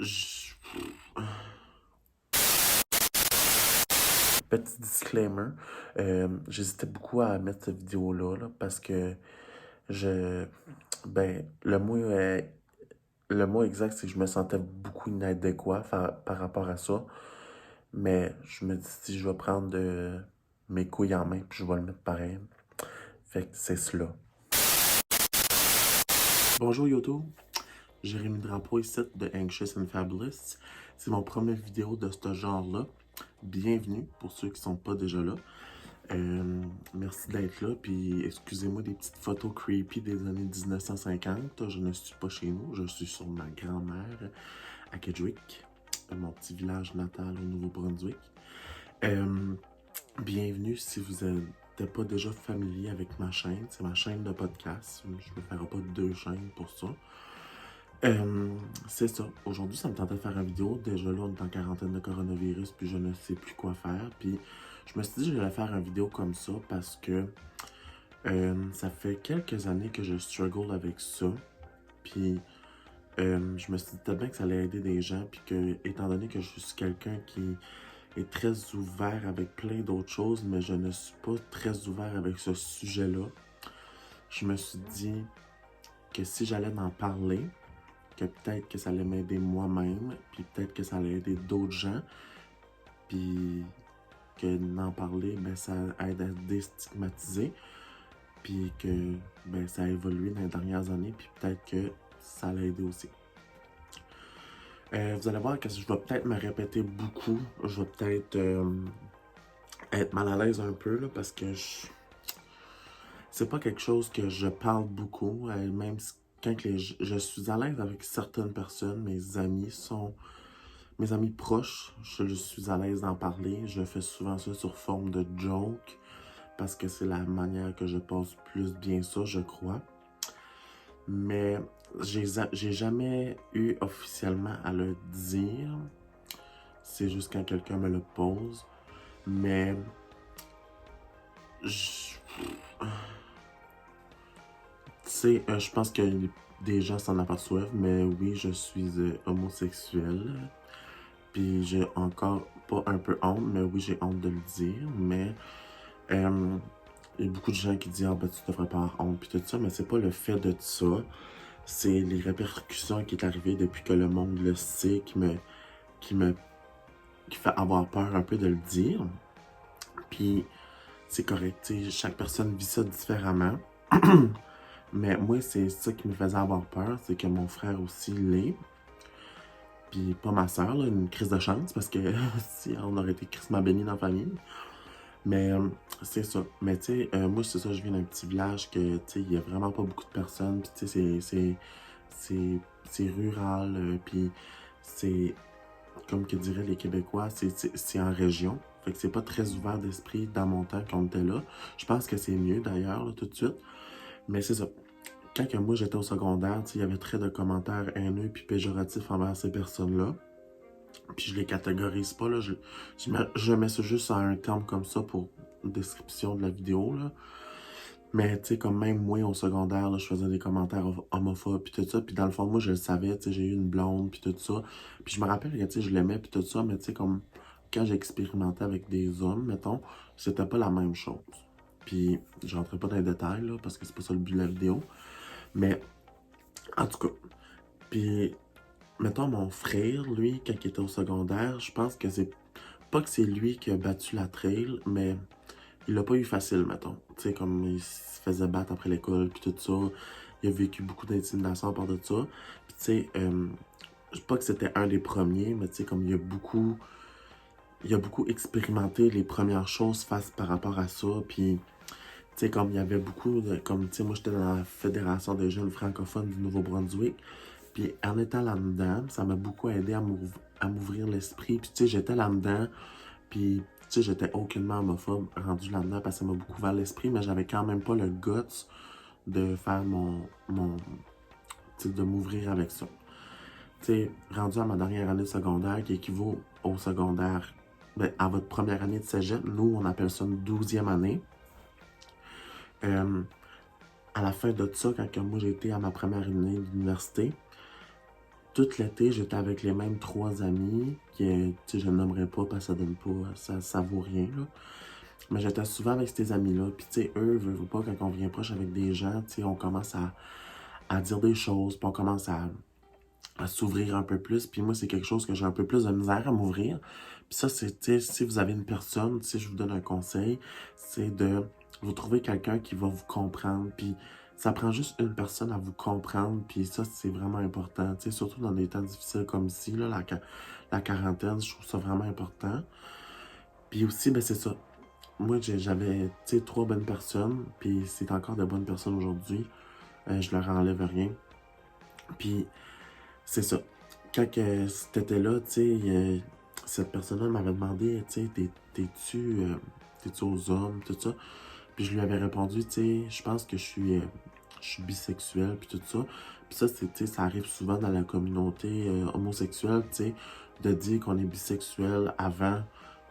Je- Petit disclaimer, j'hésitais beaucoup à mettre cette vidéo-là là, parce que je, le mot exact, c'est que je me sentais beaucoup inadéquat par rapport à ça. Mais je me dis, si je vais prendre mes couilles en main, puis je vais le mettre pareil. Fait que c'est cela. Bonjour YouTube, Jérémy Drapeau ici de Anxious and Fabulous. C'est mon premier vidéo de ce genre-là. Bienvenue pour ceux qui sont pas déjà là. Merci d'être là, puis excusez-moi des petites photos creepy des années 1950. Je ne suis pas chez nous, je suis sur ma grand-mère à Kedgewick, mon petit village natal au Nouveau-Brunswick. Bienvenue si vous n'êtes pas déjà familier avec ma chaîne, c'est ma chaîne de podcast. Je ne me ferai pas deux chaînes pour ça. C'est ça. Aujourd'hui, ça me tentait de faire une vidéo. Déjà là, on est en quarantaine de coronavirus, puis je ne sais plus quoi faire. Puis je me suis dit que j'allais faire une vidéo comme ça parce que ça fait quelques années que je struggle avec ça. Puis je me suis dit peut-être bien que ça allait aider des gens. Puis que, étant donné que je suis quelqu'un qui est très ouvert avec plein d'autres choses, mais je ne suis pas très ouvert avec ce sujet-là, je me suis dit que si j'allais en parler, que peut-être que ça allait m'aider moi-même, puis peut-être que ça allait aider d'autres gens, puis que d'en parler, ben, ça aide à déstigmatiser, puis que ben, ça a évolué dans les dernières années, puis peut-être que ça allait aider aussi. Vous allez voir que je vais peut-être me répéter beaucoup, je vais peut-être être mal à l'aise un peu, là, parce que c'est pas quelque chose que je parle beaucoup, même quand je suis à l'aise avec certaines personnes, mes amis proches, je suis à l'aise d'en parler. Je fais souvent ça sur forme de joke parce que c'est la manière que je passe plus bien ça, je crois. Mais j'ai jamais eu officiellement à le dire. C'est juste quand quelqu'un me le pose. Mais je, je pense que des gens s'en aperçoivent, mais oui, je suis homosexuel. Puis j'ai encore pas un peu honte, mais oui, j'ai honte de le dire. Mais il y a beaucoup de gens qui disent ah ben tu devrais pas avoir honte puis tout ça, mais c'est pas le fait de ça. C'est les répercussions qui est arrivé depuis que le monde le sait qui me qui fait avoir peur un peu de le dire. Puis c'est correct, tu sais, chaque personne vit ça différemment. Mais moi, c'est ça qui me faisait avoir peur, c'est que mon frère aussi l'est. Puis pas ma soeur, là, une crise de chance, parce que si on aurait été crissement bénis dans la famille. Mais c'est ça. Mais tu sais, moi, c'est ça, je viens d'un petit village que, tu sais, il y a vraiment pas beaucoup de personnes. Puis tu sais, c'est rural. Puis c'est, comme que diraient les Québécois, c'est en région. Fait que c'est pas très ouvert d'esprit dans mon temps qu'on était là. Je pense que c'est mieux d'ailleurs, là, tout de suite. Mais c'est ça. Quand que moi j'étais au secondaire, il y avait très de commentaires haineux puis péjoratifs envers ces personnes-là. Puis je les catégorise pas, là. Je mets ça juste en un terme comme ça pour description de la vidéo, là. Mais tu sais, comme même moi au secondaire, là, je faisais des commentaires homophobes puis tout ça. Puis dans le fond, moi je le savais, tu sais, j'ai eu une blonde puis tout ça. Puis je me rappelle que tu sais, je l'aimais puis tout ça, mais tu sais, comme quand j'ai expérimenté avec des hommes, mettons, c'était pas la même chose. Puis je rentrerai pas dans les détails, là, parce que c'est pas ça le but de la vidéo. Mais en tout cas, puis mettons mon frère, lui, quand il était au secondaire, je pense que c'est pas que c'est lui qui a battu la trail, mais il l'a pas eu facile, mettons. Tu sais, comme il se faisait battre après l'école, puis tout ça. Il a vécu beaucoup d'intimidation à part de ça. Puis tu sais, je sais pas que c'était un des premiers, mais tu sais, comme il a beaucoup expérimenté les premières choses face par rapport à ça. Puis, tu sais, comme il y avait beaucoup de, comme, tu sais, moi j'étais dans la Fédération des jeunes francophones du Nouveau-Brunswick. Puis en étant là-dedans, ça m'a beaucoup aidé à m'ouvrir l'esprit. Puis tu sais, j'étais là-dedans, puis tu sais, j'étais aucunement homophobe rendu là-dedans parce que ça m'a beaucoup ouvert l'esprit, mais j'avais quand même pas le guts de faire tu sais, de m'ouvrir avec ça. Tu sais, rendu à ma dernière année de secondaire, qui équivaut au secondaire, ben, à votre première année de cégep, nous, on appelle ça une 12e année. À la fin de ça, quand moi j'ai été à ma première année d'université, tout l'été, j'étais avec les mêmes 3 amis, qui, tu sais, je ne nommerai pas parce que ça donne pas, ça vaut rien, là. Mais j'étais souvent avec ces amis-là, puis tu sais, eux, veulent pas, quand on vient proche avec des gens, tu sais, on commence à dire des choses, puis on commence à s'ouvrir un peu plus. Puis moi, c'est quelque chose que j'ai un peu plus de misère à m'ouvrir. Puis ça, c'est, tu sais, si vous avez une personne, si je vous donne un conseil, c'est de vous trouver quelqu'un qui va vous comprendre. Puis ça prend juste une personne à vous comprendre. Puis ça, c'est vraiment important. Tu sais, surtout dans des temps difficiles comme ici, là, la quarantaine, je trouve ça vraiment important. Puis aussi, ben c'est ça. Moi, j'avais, tu sais, 3 bonnes personnes. Puis c'est encore de bonnes personnes aujourd'hui. Je leur enlève rien. Puis c'est ça. Quand c'était là, tu sais, cette personne-là m'avait demandé, tu sais, t'es-tu aux hommes, tout ça. Puis je lui avais répondu, tu sais, je pense que je suis bisexuel, puis tout ça. Puis ça, tu sais, ça arrive souvent dans la communauté homosexuelle, tu sais, de dire qu'on est bisexuel avant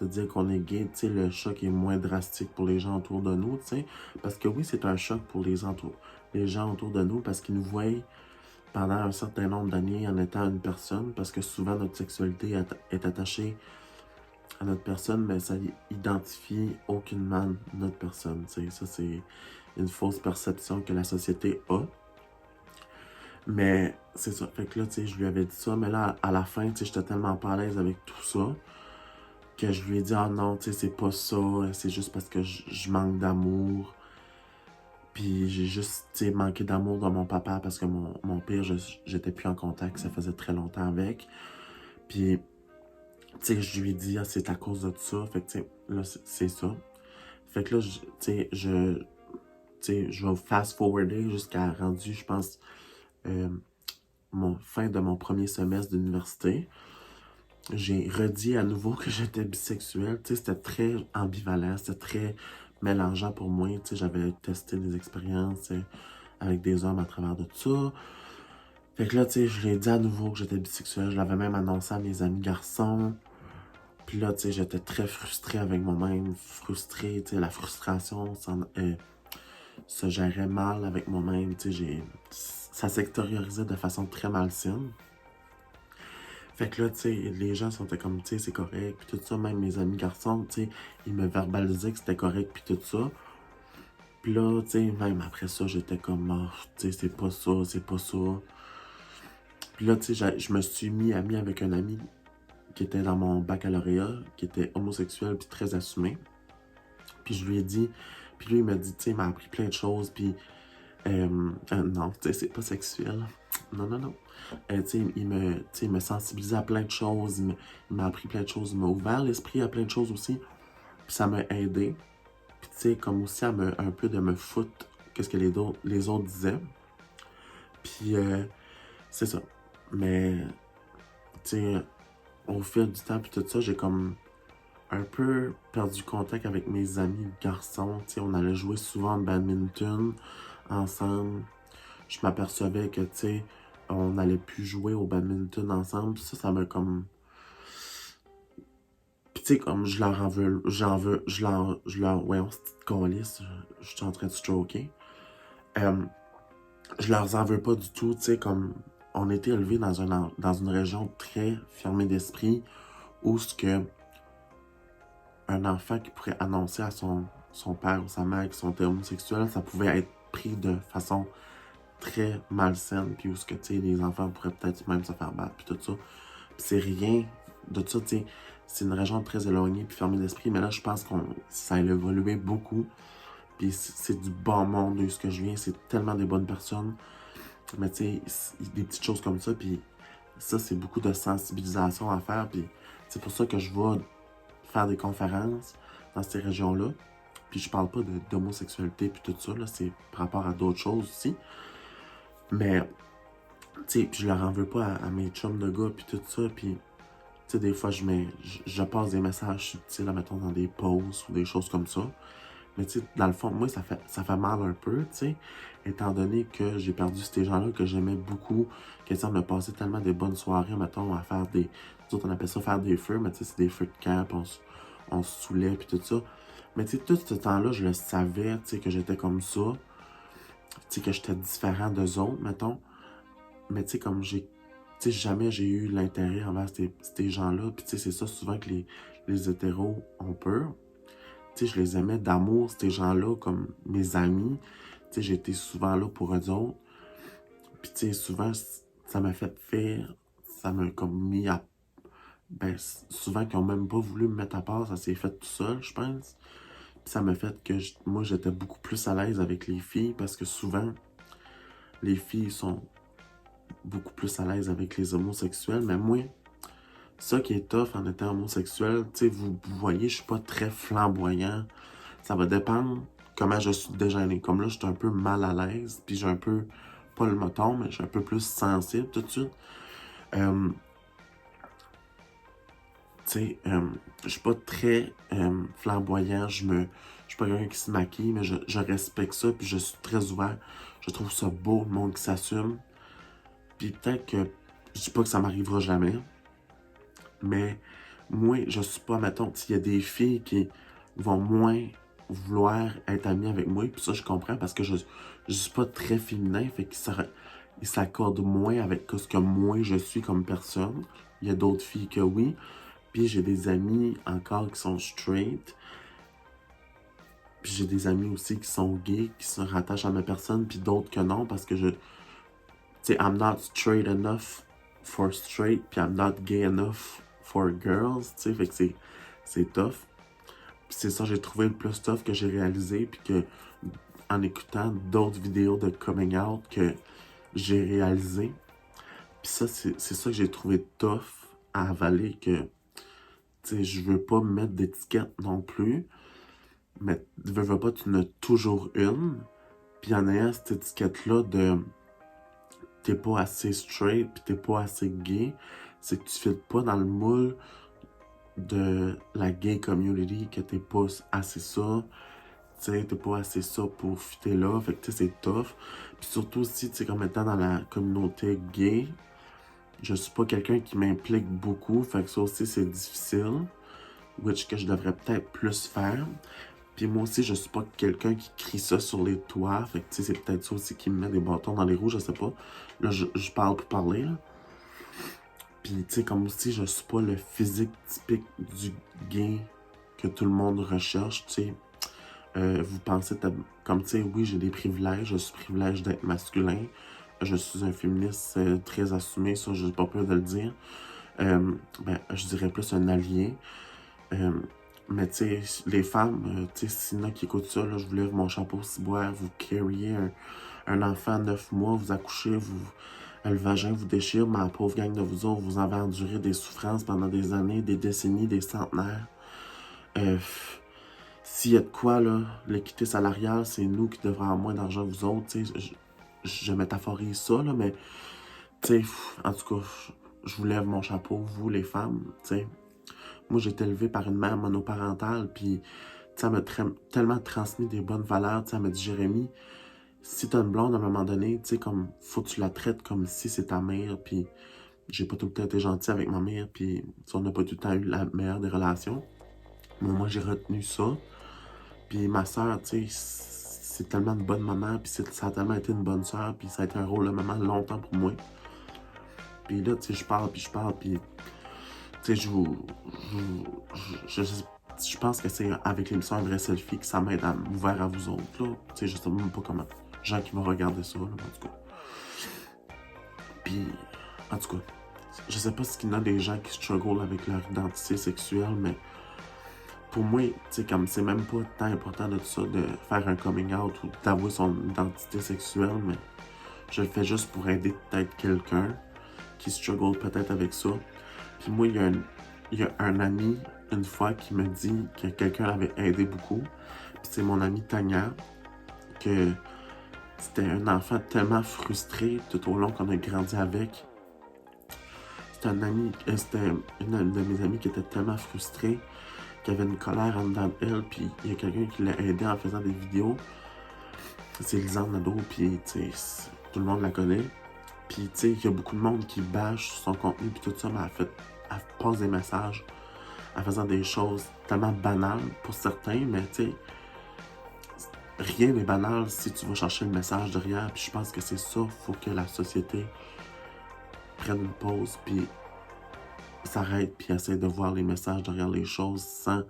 de dire qu'on est gay. Tu sais, le choc est moins drastique pour les gens autour de nous, tu sais. Parce que oui, c'est un choc pour les gens autour de nous, parce qu'ils nous voient pendant un certain nombre d'années en étant une personne, parce que souvent notre sexualité est attachée à notre personne, mais ça identifie aucunement notre personne. T'sais. Ça, c'est une fausse perception que la société a. Mais c'est ça. Fait que là, tu sais, je lui avais dit ça, mais là, à la fin, tu sais, j'étais tellement pas à l'aise avec tout ça que je lui ai dit, ah non, tu sais, c'est pas ça, c'est juste parce que je manque d'amour. Puis j'ai juste, tu sais, manqué d'amour dans mon papa parce que mon père, j'étais plus en contact, ça faisait très longtemps avec. Puis, tu sais, je lui ai dit, ah, c'est à cause de tout ça. Fait que, tu sais, là, c'est ça. Fait que là, tu sais, je vais fast-forwarder jusqu'à rendu, je pense, euh, fin de mon premier semestre d'université. J'ai redit à nouveau que j'étais bisexuel. Tu sais, c'était très ambivalent, c'était très mélangeant pour moi. Tu sais, j'avais testé des expériences avec des hommes à travers de tout ça. Fait que là, tu sais, je l'ai dit à nouveau que j'étais bisexuel. Je l'avais même annoncé à mes amis garçons. Puis là, tu sais, j'étais très frustré avec moi-même. Frustré, tu sais, la frustration se gérait mal avec moi-même. Tu sais, ça s'extériorisait de façon très malsaine. Fait que là, tu sais, les gens sont comme, tu sais, c'est correct, puis tout ça. Même mes amis garçons, tu sais, ils me verbalisaient que c'était correct, puis tout ça. Puis là, tu sais, même après ça, j'étais comme, oh, tu sais, c'est pas ça, c'est pas ça. Puis là, tu sais, je me suis mis ami avec un ami qui était dans mon baccalauréat, qui était homosexuel puis très assumé. Puis je lui ai dit, puis lui il m'a dit, tu sais, il m'a appris plein de choses, puis non, tu sais, c'est pas sexuel. Non, non, non. Tu sais, il me sensibilisait à plein de choses, il m'a appris plein de choses, il m'a ouvert l'esprit à plein de choses aussi, puis ça m'a aidé. Puis tu sais, comme aussi un peu de me foutre qu'est-ce que les autres disaient. Puis c'est ça. Mais, tu sais, au fil du temps, puis tout ça, j'ai comme un peu perdu contact avec mes amis garçons. Tu sais, on allait jouer souvent au badminton ensemble. Je m'apercevais que, tu sais, on n'allait plus jouer au badminton ensemble. Puis ça m'a comme... Puis tu sais, comme je leur en veux, ouais, on se dit câlisse, je suis en train de stroker. Je leur en veux pas du tout, tu sais, comme on était élevés dans une région très fermée d'esprit où ce que un enfant qui pourrait annoncer à son père ou sa mère qu'ils sont homosexuels, ça pouvait être pris de façon très malsaine, puis où ce que, tu sais, les enfants pourraient peut-être même se faire battre, puis tout ça. Puis c'est rien de ça, tu sais, c'est une région très éloignée, puis fermée d'esprit, mais là, je pense ça a évolué beaucoup, puis c'est du bon monde de ce que je viens, c'est tellement des bonnes personnes, mais tu sais, des petites choses comme ça, puis ça, c'est beaucoup de sensibilisation à faire, puis c'est pour ça que je vais faire des conférences dans ces régions-là. Puis je parle pas d'homosexualité puis tout ça, là, c'est par rapport à d'autres choses aussi. Mais, tu sais, je leur en veux pas à mes chums de gars puis tout ça, puis, tu sais, des fois, je passe des messages subtils, mettons, dans des posts ou des choses comme ça. Mais, tu sais, dans le fond, moi, ça fait mal un peu, tu sais, étant donné que j'ai perdu ces gens-là que j'aimais beaucoup, on a passé tellement des bonnes soirées, mettons, à faire nous autres, on appelle ça faire des feux, mais tu sais, c'est des feux de camp, on se saoulait, puis tout ça. Mais tu sais, tout ce temps-là, je le savais, tu sais, que j'étais comme ça. Tu sais, que j'étais différent d'eux autres, mettons. Mais tu sais, comme tu sais, jamais j'ai eu l'intérêt envers ces gens-là. Puis tu sais, c'est ça souvent que les hétéros ont peur. Tu sais, je les aimais d'amour, ces gens-là, comme mes amis. Tu sais, j'étais souvent là pour eux autres. Puis tu sais, souvent, ça m'a fait faire, ça m'a comme mis à... Ben, souvent, qu'ils ont même pas voulu me mettre à part, ça s'est fait tout seul, je pense. Puis ça m'a fait que moi, j'étais beaucoup plus à l'aise avec les filles, parce que souvent, les filles sont beaucoup plus à l'aise avec les homosexuels, mais moi, ça qui est tough en étant homosexuel, tu sais, vous voyez, je suis pas très flamboyant. Ça va dépendre comment je suis déjà né. Comme là, je suis un peu mal à l'aise, puis j'ai un peu, pas le moton, mais je suis un peu plus sensible tout de suite. Tu sais, je suis pas très flamboyant, je suis pas quelqu'un qui se maquille, mais je respecte ça, puis je suis très ouvert. Je trouve ça beau, le monde qui s'assume. Puis peut-être que, je dis pas que ça m'arrivera jamais, mais moi, je suis pas, mettons, il y a des filles qui vont moins vouloir être amies avec moi, puis ça, je comprends, parce que je suis pas très féminin, fait qu'ils s'accordent moins avec ce que moi, je suis comme personne. Il y a d'autres filles que oui, puis j'ai des amis encore qui sont straight, puis j'ai des amis aussi qui sont gays, qui se rattachent à ma personne, puis d'autres que non, parce que tu sais, I'm not straight enough for straight, puis I'm not gay enough for girls, tu sais, fait que c'est tough. Puis c'est ça, j'ai trouvé le plus tough que j'ai réalisé, puis que en écoutant d'autres vidéos de coming out que j'ai réalisé. Puis ça, c'est ça que j'ai trouvé tough à avaler, que, tu sais, je veux pas me mettre d'étiquette non plus, mais veux pas, tu en as toujours une. Puis en ayant cette étiquette-là de t'es pas assez straight, puis t'es pas assez gay, c'est que tu fites pas dans le moule de la gay community, que t'es pas assez ça, tu sais, t'es pas assez ça pour fitter là, fait que tu sais, c'est tough. Puis surtout aussi, tu sais, comme étant dans la communauté gay, je suis pas quelqu'un qui m'implique beaucoup, fait que ça aussi, c'est difficile, which que je devrais peut-être plus faire. Puis moi aussi, je suis pas quelqu'un qui crie ça sur les toits, fait que tu sais, c'est peut-être ça aussi qui me met des bâtons dans les roues, je sais pas. Là, je parle pour parler, là. Puis, tu sais, comme aussi, je suis pas le physique typique du gay que tout le monde recherche, tu sais. Vous pensez, comme tu sais, oui, j'ai des privilèges, je suis privilégié d'être masculin, je suis un féministe très assumé, ça, j'ai pas peur de le dire. Ben, je dirais plus un allié. Mais tu sais, les femmes, tu sais, s'il y en a qui écoutent ça, là, je vous lève mon chapeau ciboire, vous carriez un enfant à 9 mois, vous accouchez, le vagin vous déchire, mais la pauvre gang de vous autres, vous avez enduré des souffrances pendant des années, des décennies, des centenaires. S'il y a de quoi, là, l'équité salariale, c'est nous qui devrons avoir moins d'argent que vous autres, tu sais, je métaphorise ça, là, mais, tu sais, en tout cas, je vous lève mon chapeau, vous, les femmes, tu sais. Moi, j'ai été élevée par une mère monoparentale, puis, ça m'a tellement transmis des bonnes valeurs, tu sais, elle m'a dit, Jérémy, si t'as une blonde, à un moment donné, tu sais, comme, faut que tu la traites comme si c'est ta mère, puis j'ai pas tout le temps été gentil avec ma mère, puis on n'a pas tout le temps eu la meilleure des relations. Mais moi, j'ai retenu ça. Puis ma soeur, tu sais, c'est tellement une bonne maman, puis ça a tellement été une bonne soeur, puis ça a été un rôle de maman longtemps pour moi. Puis là, tu sais, je parle, puis tu sais, je pense que c'est avec l'émission Un vrai selfie que ça m'aide à m'ouvrir à vous autres, là. Tu sais, je sais même pas comment. Gens qui vont regarder ça, là, en tout cas. Puis, en tout cas, je sais pas s'il y en a des gens qui struggle avec leur identité sexuelle, mais pour moi, tu sais, comme c'est même pas tant important de ça, de faire un coming out ou d'avouer son identité sexuelle, mais je le fais juste pour aider peut-être quelqu'un qui struggle peut-être avec ça. Puis moi, il y a un ami, une fois, qui me dit que quelqu'un l'avait aidé beaucoup. Puis c'est mon ami Tania, que c'était un enfant tellement frustré tout au long qu'on a grandi avec. C'était une de mes amies qui était tellement frustrée, qui avait une colère en dedans d'elle, puis il y a quelqu'un qui l'a aidé en faisant des vidéos. C'est Lisanne Nadeau, puis tu sais, tout le monde la connaît. Puis tu sais, il y a beaucoup de monde qui bâche son contenu, puis tout ça, mais elle passe des messages en faisant des choses tellement banales pour certains, mais tu sais, rien n'est banal si tu vas chercher le message derrière, puis je pense que c'est ça, faut que la société prennent une pause, puis s'arrêtent, puis essaient de voir les messages derrière les choses sans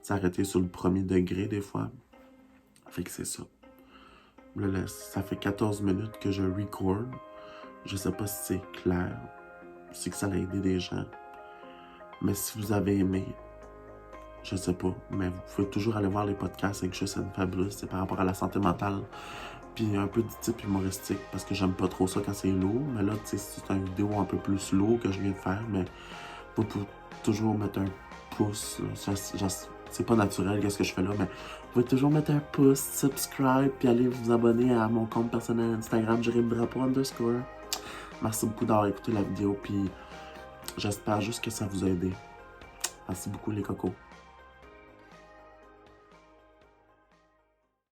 s'arrêter sur le premier degré des fois. Fait que c'est ça. Là, ça fait 14 minutes que je record. Je sais pas si c'est clair, si que ça a aidé des gens. Mais si vous avez aimé, je sais pas, mais vous pouvez toujours aller voir les podcasts avec Just and Fabulous, c'est par rapport à la santé mentale. Puis un peu de type humoristique, parce que j'aime pas trop ça quand c'est lourd. Mais là, tu sais, c'est une vidéo un peu plus lourde que je viens de faire, mais vous pouvez toujours mettre un pouce. C'est pas naturel qu'est-ce que je fais là, mais vous pouvez toujours mettre un pouce, subscribe, puis aller vous abonner à mon compte personnel Instagram, _. Merci beaucoup d'avoir écouté la vidéo, puis j'espère juste que ça vous a aidé. Merci beaucoup les cocos.